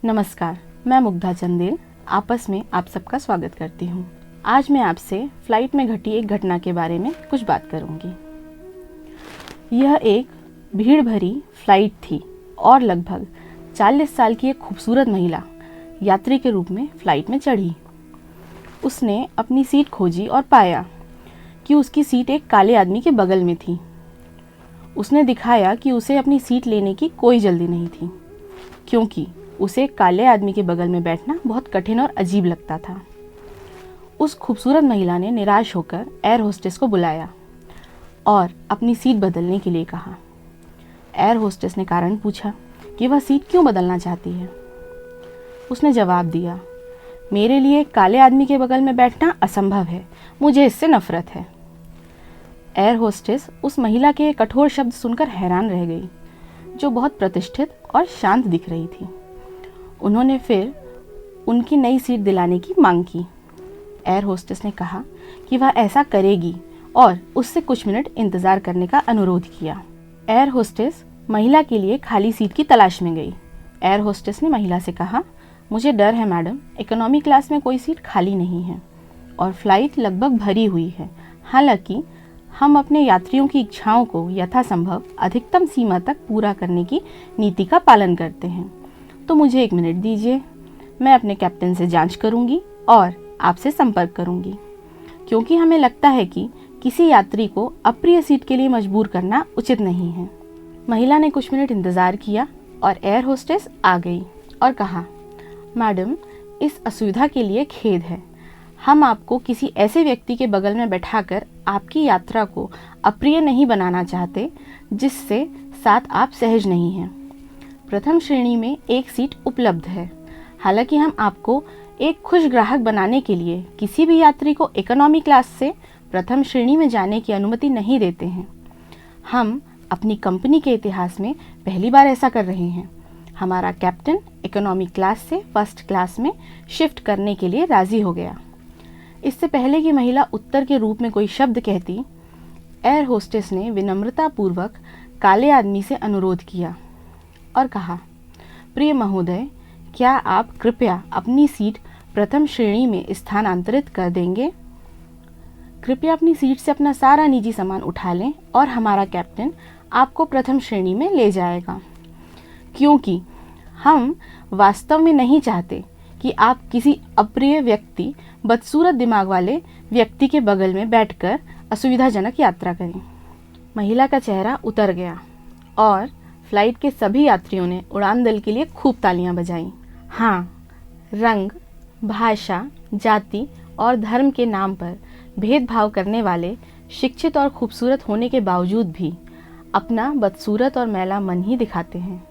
नमस्कार, मैं मुग्धा चंदेल आपस में आप सबका स्वागत करती हूँ। आज मैं आपसे फ्लाइट में घटी एक घटना के बारे में कुछ बात करूँगी। यह एक भीड़ भरी फ्लाइट थी और लगभग 40 साल की एक खूबसूरत महिला यात्री के रूप में फ्लाइट में चढ़ी। उसने अपनी सीट खोजी और पाया कि उसकी सीट एक काले आदमी के बगल में थी। उसने दिखाया कि उसे अपनी सीट लेने की कोई जल्दी नहीं थी, क्योंकि उसे काले आदमी के बगल में बैठना बहुत कठिन और अजीब लगता था। उस खूबसूरत महिला ने निराश होकर एयर होस्टेस को बुलाया और अपनी सीट बदलने के लिए कहा। एयर होस्टेस ने कारण पूछा कि वह सीट क्यों बदलना चाहती है। उसने जवाब दिया, मेरे लिए काले आदमी के बगल में बैठना असंभव है, मुझे इससे नफरत है। एयर होस्टेस उस महिला के कठोर शब्द सुनकर हैरान रह गई, जो बहुत प्रतिष्ठित और शांत दिख रही थी। उन्होंने फिर उनकी नई सीट दिलाने की मांग की। एयर होस्टेस ने कहा कि वह ऐसा करेगी और उससे कुछ मिनट इंतज़ार करने का अनुरोध किया। एयर होस्टेस महिला के लिए खाली सीट की तलाश में गई। एयर होस्टेस ने महिला से कहा, मुझे डर है मैडम, इकोनॉमी क्लास में कोई सीट खाली नहीं है और फ्लाइट लगभग भरी हुई है। हालांकि हम अपने यात्रियों की इच्छाओं को यथासंभव अधिकतम सीमा तक पूरा करने की नीति का पालन करते हैं, तो मुझे 1 मिनट दीजिए। मैं अपने कैप्टन से जांच करूंगी और आपसे संपर्क करूंगी, क्योंकि हमें लगता है कि किसी यात्री को अप्रिय सीट के लिए मजबूर करना उचित नहीं है। महिला ने कुछ मिनट इंतज़ार किया और एयर होस्टेस आ गई और कहा, मैडम, इस असुविधा के लिए खेद है। हम आपको किसी ऐसे व्यक्ति के बगल में बैठाकर आपकी यात्रा को अप्रिय नहीं बनाना चाहते जिससे साथ आप सहज नहीं हैं। प्रथम श्रेणी में एक सीट उपलब्ध है। हालांकि हम आपको एक खुश ग्राहक बनाने के लिए किसी भी यात्री को इकोनॉमी क्लास से प्रथम श्रेणी में जाने की अनुमति नहीं देते हैं। हम अपनी कंपनी के इतिहास में पहली बार ऐसा कर रहे हैं। हमारा कैप्टन इकोनॉमी क्लास से फर्स्ट क्लास में शिफ्ट करने के लिए राज़ी हो गया। इससे पहले कि महिला उत्तर के रूप में कोई शब्द कहती, एयर होस्टेस ने विनम्रतापूर्वक काले आदमी से अनुरोध किया और कहा, प्रिय महोदय, क्या आप कृपया अपनी सीट प्रथम श्रेणी में स्थानांतरित कर देंगे? कृपया अपनी सीट से अपना सारा निजी सामान उठा लें और हमारा कैप्टन आपको प्रथम श्रेणी में ले जाएगा, क्योंकि हम वास्तव में नहीं चाहते कि आप किसी अप्रिय व्यक्ति, बदसूरत दिमाग वाले व्यक्ति के बगल में बैठकर असुविधाजनक यात्रा करें। महिला का चेहरा उतर गया और फ्लाइट के सभी यात्रियों ने उड़ान दल के लिए खूब तालियां बजाईं। हाँ, रंग, भाषा, जाति और धर्म के नाम पर भेदभाव करने वाले शिक्षित और खूबसूरत होने के बावजूद भी अपना बदसूरत और मैला मन ही दिखाते हैं।